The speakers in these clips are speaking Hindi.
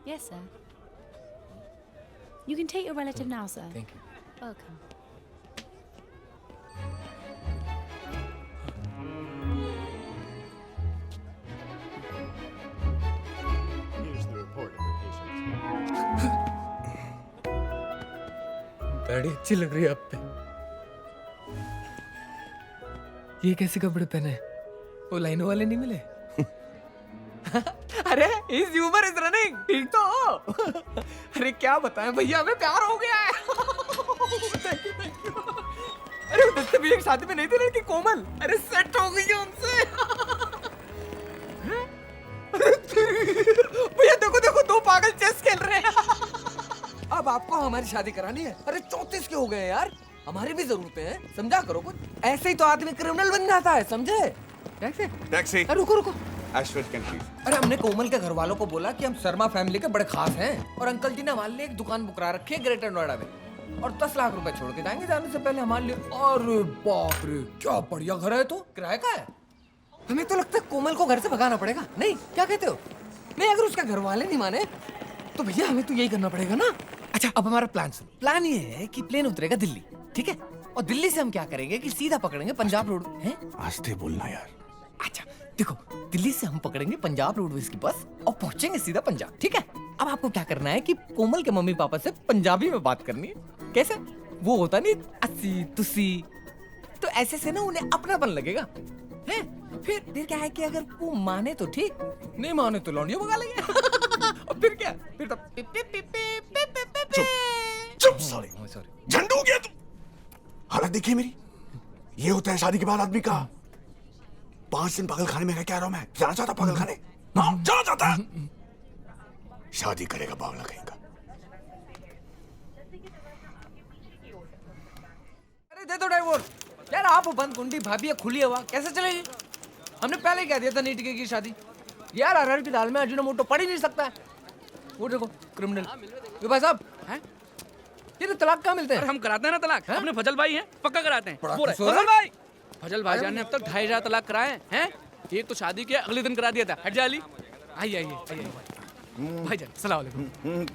Yes, sir. You can take your relative now, sir. Thank you. Welcome. Here's the report of the patient. बड़ी अच्छी लग रही है आप पे। ये कैसे कपड़े पहने? वो लाइनों वाले नहीं मिले? अरे इस ह्यूमर इज रनिंग, ठीक तो हो? अरे क्या बताएं भैया, हमें प्यार हो गया है। Thank you. अरे उधर भी एक शादी में नहीं थी लड़की कोमल, अरे सेट हो गई है उनसे। भैया देखो देखो, दो पागल चेस खेल रहे हैं। अब आपको हमारी शादी करानी है? अरे 34 के हो गए यार, हमारी भी जरूरतें हैं, समझा करो कुछ। ऐसे ही तो आदमी क्रिमिनल बन जाता है, समझे? कैसे? टैक्सी। रुको रुको। Ashford can please. अरे हमने कोमल के घर वालों को बोला कि हम शर्मा फैमिली के बड़े खास हैं और अंकल जी ने हमारे लिए एक दुकान बुक करा रखी है ग्रेटर नोएडा में और 10 लाख रुपए छोड़ के जाएंगे जाने से पहले हमारे लिए। अरे बाप रे, क्या बढ़िया घर है। तो किराए का है। हमें तो लगता है कोमल को घर से भगाना पड़ेगा। नहीं, क्या कहते हो? नहीं, अगर उसके घर वाले नहीं माने तो भैया हमें तो यही करना पड़ेगा ना। अच्छा, अब हमारा प्लान सुनो। प्लान ये है कि प्लेन उतरेगा दिल्ली, ठीक है? और दिल्ली से हम क्या करेंगे कि सीधा पकड़ेंगे पंजाब रोड है। आस्ते बोलना यार। अच्छा देखो, दिल्ली से हम पकड़ेंगे पंजाब रोडवेज की बस और पहुंचेंगे सीधा पंजाब, ठीक है? अब आपको क्या करना है कि कोमल के मम्मी पापा से पंजाबी में बात करनी है। कैसे? वो होता नहीं अस्सी तुसी, तो ऐसे से ना उन्हें अपनापन लगेगा है। फिर क्या है कि अगर वो माने तो ठीक, नहीं माने तो लौंडियों भगा लेंगे। और फिर क्या? फिर तो चुप साले। झंडू हो गया तू। हालत देखिए मेरी। ये होता है शादी के बाद आदमी का। 5 दिन पागल खाने में रह के आ रहा हूं मैं। जाना चाहता पागल खाने? हाँ, जाना चाहता है। शादी करेगा पागला कहीं का। अरे दे दो डाइवोर्स यार। आप बंद कुंडी, भाभी है खुली हवा, कैसे चलेगी? हमने पहले ही कह दिया था नहीं टिकेगी शादी यार। अरहर की दाल में अजीनोमोटो पड़ ही नहीं सकता है। वो देखो क्रिमिनल। ये भाई साहब हैं? ये तलाक कहाँ मिलते हैं? अरे हम कराते हैं ना तलाक। अपने फजल भाई हैं, पक्का कराते हैं। बड़ा बोल रहे, खुश हो रहा फजल भाई। फजल भाईजान ने अब तक 2500 तलाक कराए हैं। एक तो शादी के अगले दिन करा दिया था। हट जा अली। आइए भाईजान, सलाम अलैकुम।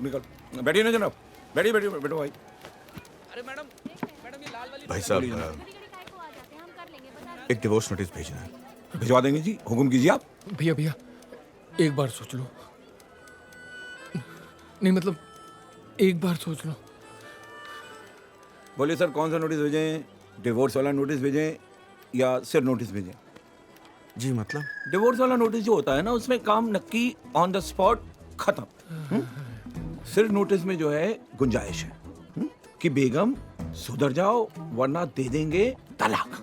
निकल बैठिए ना जनाब, बैठिए बैठिए बैठो भाई। अरे मैडम ये लाल वाली भाई साहब, एक डिवोर्स नोटिस भेजना है। भिजवा देंगे जी, हुक्म कीजिए आप। भैया एक बार सोच लो। नहीं मतलब एक बार सोच लो। बोलिए सर, कौन सा नोटिस भेजें? डिवोर्स वाला नोटिस भेजें या सिर्फ नोटिस भेजें? जी मतलब? डिवोर्स वाला नोटिस जो होता है ना, उसमें काम नक्की ऑन द स्पॉट खत्म। सिर्फ नोटिस में जो है गुंजाइश है कि बेगम सुधर जाओ वरना दे देंगे तलाक।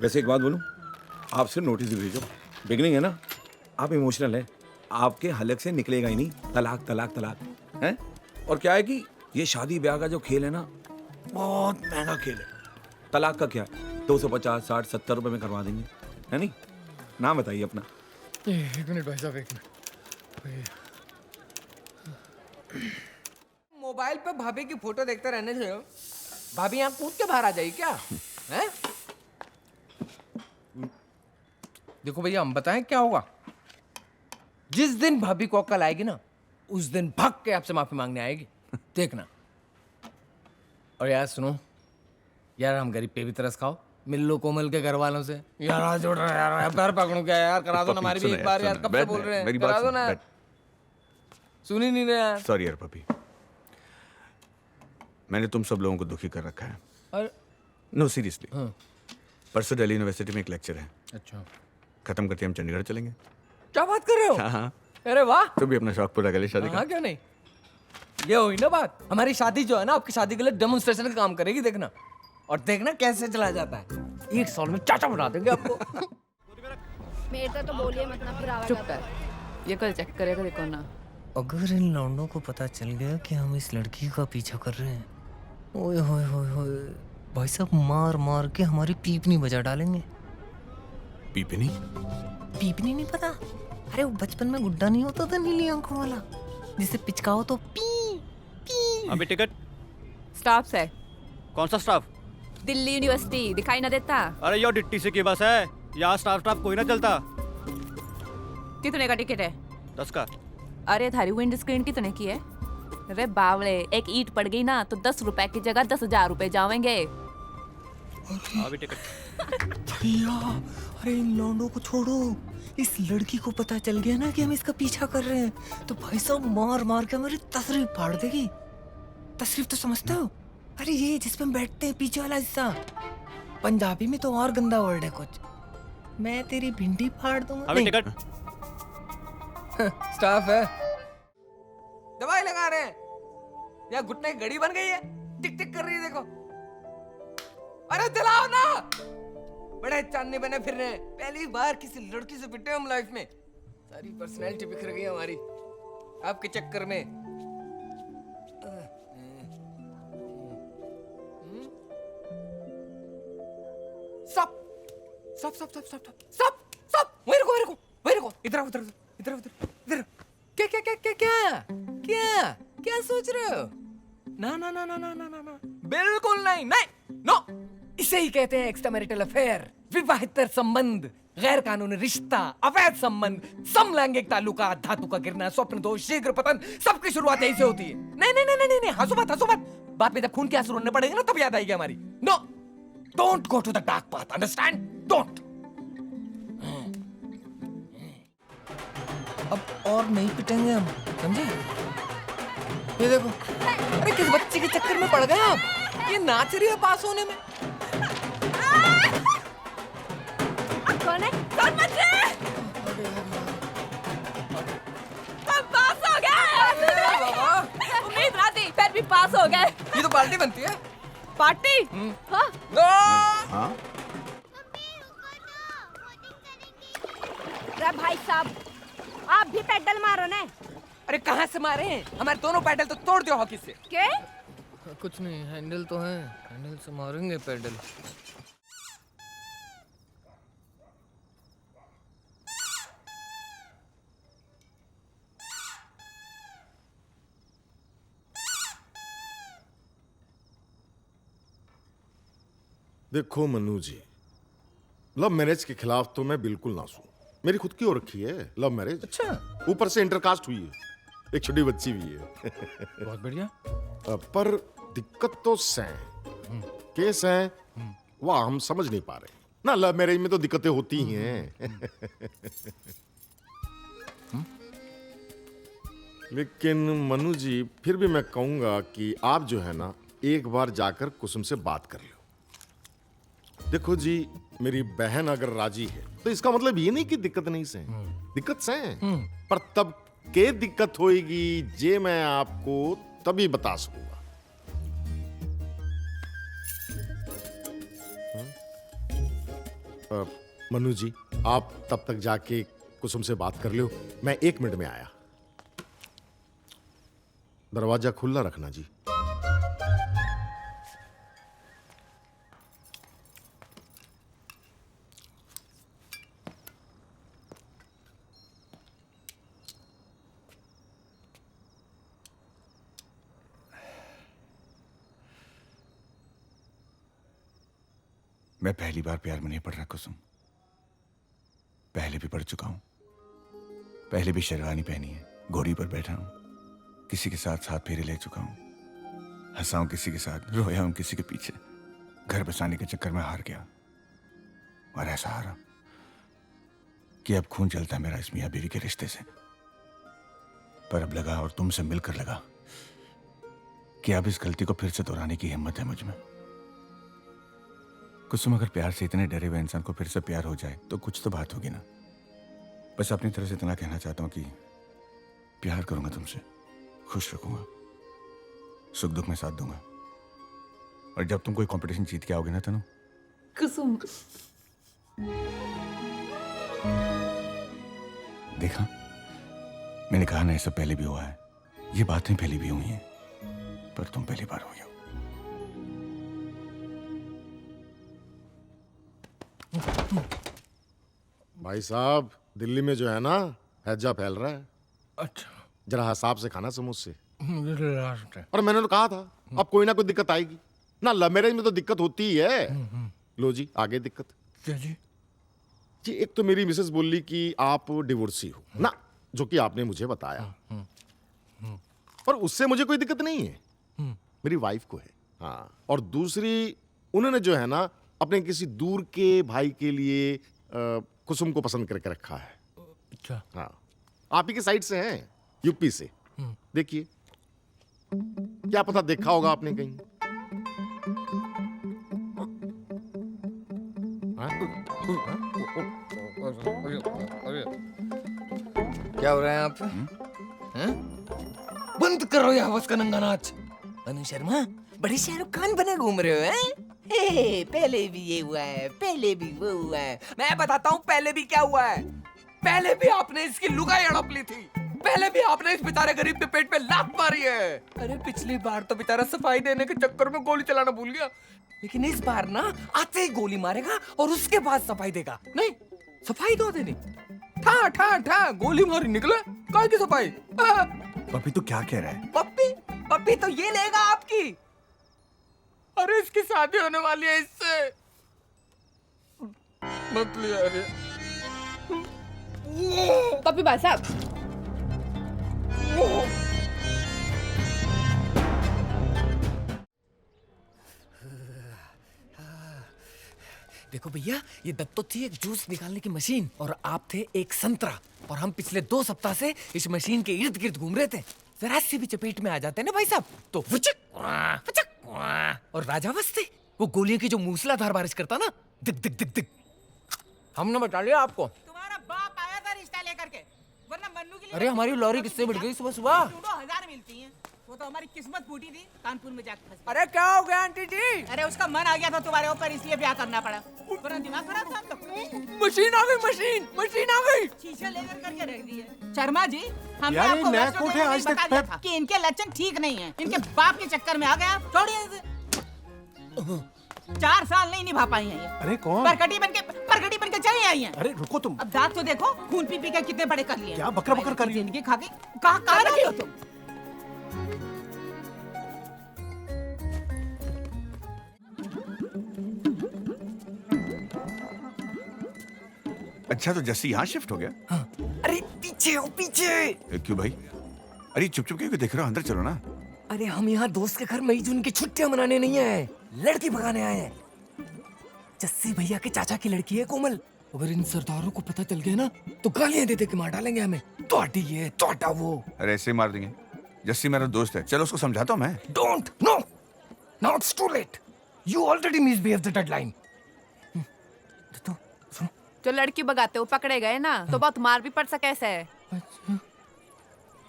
वैसे एक बात बोलूं, आप सिर्फ नोटिस ही भेजो। बिगनिंग है ना, आप इमोशनल है, आपके हलक से निकलेगा ही नहीं तलाक तलाक तलाक है। और क्या है कि ये शादी ब्याह का जो खेल है ना, बहुत महंगा खेल है। तलाक का क्या 250 60 70 रुपए में करवा देंगे, है नहीं? नाम बताइए अपना। एक मिनट भाई साहब, एक मिनट। मोबाइल पे भाभी की फोटो देखते रहने से भाभी यहाँ कूद के बाहर आ जाएगी क्या? हैं? देखो भैया, हम बताएं क्या होगा। जिस दिन भाभी को अक्ल आएगी ना, उस दिन भाग के आपसे माफी मांगने आएगी, देखना। और यार सुनो यार, हम गरीब पे भी तरस खाओ। मिल लो कोमल के घर वालों से यार। आज जोड़ रहा है यार, पैर पकड़ूं क्या यार? करा दो ना हमारी भी एक बार यार। कब से बोल रहे हैं, करा दो ना। सुन ही नहीं रहे यार। सॉरी यार पपी, मैंने तुम सब लोगों को दुखी कर रखा है। अरे नो सीरियसली, परसों दिल्ली यूनिवर्सिटी में एक लेक्चर है, अच्छा, खत्म करके हम चंडीगढ़ चलेंगे। क्या बात कर रहे हो? हाँ, अरे वाह। तुम भी अपना शौक पूरा कर ले शादी का। हाँ क्यों नहीं। ये हुई ना बात। हमारी शादी जो है ना, आपकी शादी के लिए डेमोन्स्ट्रेशन का काम करेगी, देखना। और देखना कैसे चला जाता है। 1 साल में चाचा बना देंगे आपको। मेरे तो बोलिए मत ना, फिर आवाज। चुप कर, ये कल चेक करेगा, देखो ना। अगर इन लौंडों को पता चल गया कि हम इस लड़की का पीछा कर रहे हैं, ओए होए होए होए, भाई साहब मार मार के हमारी पीपनी बजा डालेंगे। पीपनी? पीपनी नहीं पता? अरे वो बचपन में गुड्डा नहीं होता था नीली आंखों वाला, जिसे पिचकाओ तो पी पी। अभी टिकट स्टाफ से। कौन सा स्टाफ? दिल्ली यूनिवर्सिटी दिखाई ना देता? अरे यो डिट्टी से की बस है, यहाँ स्टाफ कोई ना चलता। कितने का टिकट है? 10 का। अरे थारी विंड स्क्रीन कितने की है? अरे बावले, एक ईंट पड़ गई ना तो 10 रुपए की जगह 10,000 रुपए जाएंगे। अभी टिकट। भैया, अरे इन लौंडों को छोड़ो। इस लड़की को पता चल गया ना कि हम इसका पीछा कर रहे हैं, तो भाई साहब मार मार के हमारी तशरीफ फाड़ देगी। तशरीफ तो समझते हो? अरे ये जिस पे हम बैठते हैं, पीछे वाला हिस्सा। पंजाबी में तो और गंदा वर्ड है कुछ। मैं तेरी भिंडी फाड़ दूंगा। अभी नहीं। टिकट। स्टाफ है, दवाई लगा रहे हैं। यहाँ घुटने की घड़ी बन गई है, टिक टिक कर रही है, देखो। अरे दिलाओ ना, बड़े चांदनी बने फिर रहे हैं। पहली बार किसी लड़की से पिटे हम लाइफ में। सारी पर्सनैलिटी बिखर गई हमारी आपके चक्कर में। सब सब सब सब सब सब सब मेरे को मेरे को मेरे को इधर आओ, इधर इधर इधर इधर। क्या क्या क्या क्या क्या क्या क्या सोच रहे हो? ना ना ना ना ना ना ना ना, बिल्कुल नहीं, नहीं, नो। इसे ही कहते हैं एक्स्ट्रा मैरिटल अफेयर, विवाहितर संबंध, गैर कानूनी रिश्ता, अवैध संबंध, समलैंगिक ताल्लुकात, धातु का गिरना, स्वप्न दोष, शीघ्र पतन, सबकी शुरुआत यहीं से होती है। नहीं नहीं नहीं नहीं नहीं, हंसो मत, हंसो मत। बाद में जब खून के आंसू रोने पड़ेंगे ना, तब याद आएगी हमारी। No, don't go to the dark path, understand? Don't. अब और नहीं पिटेंगे हम, समझे? ये देखो, अरे किस बच्चे के चक्कर में पड़ गए आप? ये नाच रही है पास होने में। कौन है? कौन बच रहे? हम पास हो गए। बाबा, उम्मीद ना थी, फिर भी पास हो गए। ये तो पार्टी बनती है। पार्टी? हाँ? हाँ अरे भाई साहब, आप भी पेडल मारो ना। अरे कहाँ से मारे हैं? हमारे दोनों पैडल तो तोड़ दियो हॉकी से। के? कुछ नहीं, हैंडल तो है, हैंडल से मारेंगे पैडल। देखो मनु जी, लव मैरिज के खिलाफ तो मैं बिल्कुल ना हूं। मेरी खुद की हो रखी है लव मैरिज। अच्छा, ऊपर से इंटरकास्ट हुई है, एक छोटी बच्ची भी है। बहुत बढ़िया। पर दिक्कत तो केस है, वह हम समझ नहीं पा रहे ना। लव मैरिज में तो दिक्कतें होती ही हैं। लेकिन मनु जी, फिर भी मैं कहूंगा कि आप जो है ना, एक बार जाकर कुसुम से बात कर लो। देखो जी, मेरी बहन अगर राजी है तो इसका मतलब ये नहीं कि दिक्कत नहीं से, दिक्कत से पर तब के दिक्कत होएगी जे मैं आपको तभी बता सकूंगा। मनु जी, आप तब तक जाके कुसुम से बात कर लो, मैं 1 मिनट में आया। दरवाजा खुला रखना जी। मैं पहली बार प्यार में नहीं पड़ रहा कुसुम। पहले भी पढ़ चुका हूं। पहले भी शेरवानी पहनी है, घोड़ी पर बैठा हूं, किसी के साथ साथ फेरे ले चुका हूं, हंसा हूं किसी के साथ, रोया हूं किसी के पीछे, घर बसाने के चक्कर में हार गया। और ऐसा हारा कि अब खून चलता है मेरा इस मियां बीवी के रिश्ते से। पर अब लगा, और तुमसे मिलकर लगा, कि अब इस गलती को फिर से दोहराने की हिम्मत है मुझ में। कुसुम, अगर प्यार से इतने डरे हुए इंसान को फिर से प्यार हो जाए तो कुछ तो बात होगी ना। बस अपनी तरफ से इतना कहना चाहता हूं कि प्यार करूंगा तुमसे, खुश रखूंगा, सुख दुख में साथ दूंगा। और जब तुम कोई कंपटीशन जीत के आओगे ना तनु, कुसुम, देखा, मैंने कहा ना, ये सब पहले भी हुआ है, ये बातें पहले भी हुई हैं, पर तुम पहली बार हुई हो। भाई साहब, दिल्ली में जो है ना, हैजा फैल रहा है। अच्छा, जरा हिसाब से खाना समोसे। मुझे लास्ट है। और मैंने तो कहा था, अब कोई ना कोई दिक्कत आएगी ना। लव मैरिज में तो दिक्कत होती ही है। लो जी, आगे दिक्कत क्या जी? जी। एक तो मेरी मिसेस बोली कि आप डिवोर्सी हो ना, जो कि आपने मुझे बताया, पर उससे मुझे कोई दिक्कत नहीं है, मेरी वाइफ को है। हाँ, और दूसरी, उन्होंने जो है ना अपने किसी दूर के भाई के लिए कुसुम को पसंद करके रखा है। अच्छा। हाँ, आप ही के साइड से हैं, यूपी से। देखिए, क्या पता देखा होगा आपने कहीं। क्या हो रहा है यहाँ पे? हैं? बंद करो ये हवस का नंगा नाच। अनु शर्मा, बड़े शाहरुख खान बने घूम रहे हो हैं? पहले भी ये हुआ है, पहले भी वो हुआ है। मैं बताता हूँ पहले भी क्या हुआ है। पहले भी आपने इसकी लुगाई हड़प ली थी। पहले भी आपने इस बेचारे गरीब के पेट पे लात मारी है। अरे पिछली बार तो बेचारा सफाई देने के चक्कर में गोली चलाना भूल गया, लेकिन इस बार ना आते ही गोली मारेगा और उसके बाद सफाई देगा। नहीं, सफाई दो देनी, ठा ठा ठा गोली मारी निकले, काय की सफाई। पप्पी तो क्या कह रहा है? पप्पी पप्पी तो ये लेगा आपकी। अरे इसकी शादी होने वाली है इससे, मत लिया। अरे पप्पी भाई साहब, देखो भैया, ये दत्तो थी एक जूस निकालने की मशीन और आप थे एक संतरा, और हम पिछले 2 सप्ताह से इस मशीन के इर्द गिर्द घूम रहे थे। जरा सी भी चपेट में आ जाते ना भाई साहब तो फुचक फुचक, और राजा वस्ते वो गोलियों की जो मूसलाधार बारिश करता ना, दिक दिक दिक दिक। हमने बता लिया आपको। तुम्हारा बाप आया था रिश्ता लेकर के, वरना मन्नू के लिए। अरे हमारी लॉरी किससे बढ़ गई सुबह सुबह? 1000 मिलती हैं, वो तो हमारी किस्मत फूटी थी, कानपुर में जाकर फंस गई। अरे क्या हो गया आंटी जी? अरे उसका मन आ गया था तुम्हारे ऊपर, इसलिए ब्याह करना पड़ा, वरना दिमाग खराब था आपका। मशीन आ गई, मशीन आ गई। शीशे लेकर करके रख दिए। शर्मा जी, हमने यार, आपको ये नया वैष्णो कोट है, देवी आज में तक बता दिया था कि इनके लक्षण ठीक नहीं हैं, इनके बाप के चक्कर में आ गया। छोड़िए इसे। 4 साल नहीं निभा पाई हैं ये। अरे कौन? परकटी बन के चली आई हैं। अरे रुको तुम। अब दांत तो देखो, खून पी पी के कितने बड़े कर लिए। क्या बकर बकर कर रही हो? जिंदगी खा के कहाँ रखी हो तुम? अच्छा, तो जस्सी यहाँ शिफ्ट हो गया? हाँ। अरे पीछे हो पीछे। क्यों भाई? अरे चुप चुप क्यों देख रहे हो? अंदर चलो ना। अरे हम यहाँ दोस्त के घर मई जून की छुट्टियां मनाने नहीं आए, लड़की भगाने आए हैं। जस्सी भैया के चाचा की लड़की है कोमल। अगर इन सरदारों को पता चल गया ना तो गालियां दे दे के मार डालेंगे हमें। तोड़ी ये तोड़ा वो। अरे ऐसे ही मार देंगे। जस्सी मेरा दोस्त है, चलो उसको समझाता हूँ मैं। Don't, no, now it's too late, you already misbehave the deadline. तो सुनो, जो लड़की भगाते वो पकड़े गए ना तो बहुत मार भी पड़ सके ऐसे। अच्छा,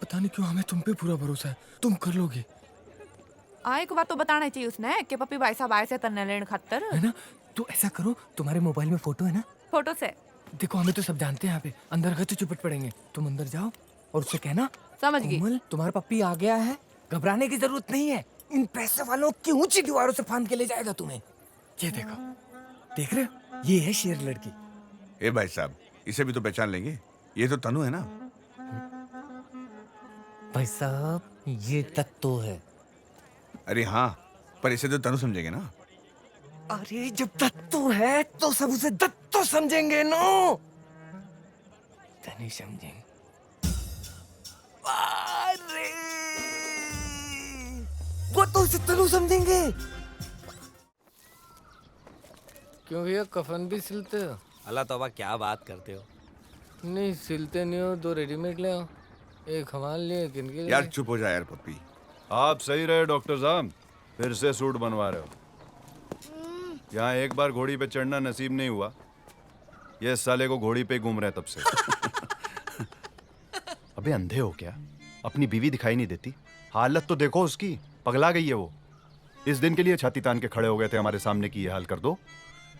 पता नहीं क्यों हमें तुम पे पूरा भरोसा है, तुम कर लोगे। एक बात तो बताना चाहिए उसने कि पप्पी भाई साहब आए से तन्ने लेने खातर, है ना? तो ऐसा करो, तुम्हारे मोबाइल में फोटो है ना? फोटो से देखो, हमें तो सब जानते हैं यहाँ पे, अंदर गए तो चुपट पड़ेंगे। तुम अंदर जाओ और उससे कहना, समझ गई। कोमल, तुम्हारा पप्पी आ गया है, घबराने की जरूरत नहीं है, इन पैसे वालों की ऊंची दीवारों से फांद के ले जाएगा तुम्हें। ये देखो, देख रहे हो, ये है शेर लड़की। ए भाई साहब, इसे भी तो पहचान लेंगे, ये तो तनु है ना? भाई साहब, ये दत्तो है। अरे हाँ, पर इसे तो तनु समझेंगे ना? अरे जब दत्तो है तो सब उसे दत्तो समझेंगे नो, नहीं समझेंगे। अरे वो तो उसे तनु समझेंगे। क्यों भैया, कफन भी सिलते हो? अल्लाह तौबा, क्या बात करते हो? नहीं सिलते नहीं हो, 2 रेडीमेड ले आओ, एक हमारे लिए, एक इनके लिए। यार चुप हो जा यार पप्पी। आप सही रहे डॉक्टर साहब, फिर से सूट बनवा रहे हो। यहाँ एक बार घोड़ी पे चढ़ना नसीब नहीं हुआ, ये साले को घोड़ी पे घूम रहे तब से। अबे अंधे हो क्या? अपनी बीवी दिखाई नहीं देती? हालत तो देखो उसकी, पगला गई है वो। इस दिन के लिए छाती तान के खड़े हो गए थे हमारे सामने की ये हाल कर दो।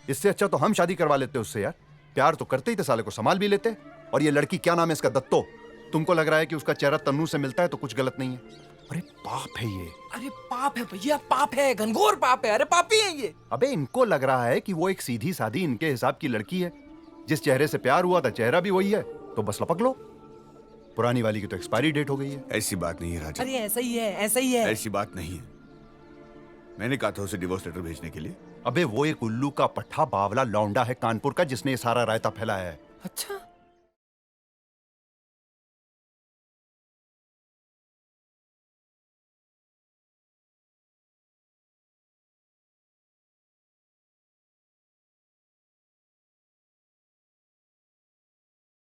इससे अच्छा तो हम शादी करवा लेते उससे यार, प्यार तो करते ही थे, साले को संभाल भी लेते। और ये लड़की क्या नाम है इसका, दत्तो? तुमको लग रहा है कि उसका चेहरा तन्नू से मिलता है तो कुछ गलत नहीं है? अरे पाप है ये। अरे पाप है भैया, पाप है, घनघोर पाप है। अरे पापी है ये। अबे इनको लग रहा है कि वो एक सीधी सादी इनके हिसाब की लड़की है, जिस चेहरे से प्यार हुआ था चेहरा भी वही है, तो बस लपक लो। पुरानी वाली की तो एक्सपायरी डेट हो गई है। ऐसी बात नहीं है राजा। अरे ऐसा ही है, ऐसा ही है। ऐसी बात नहीं है, मैंने कहा था उसे डिवोर्स लेटर भेजने के लिए। अबे वो एक उल्लू का पट्टा बावला लौंडा है कानपुर का, जिसने ये सारा रायता फैलाया है। अच्छा,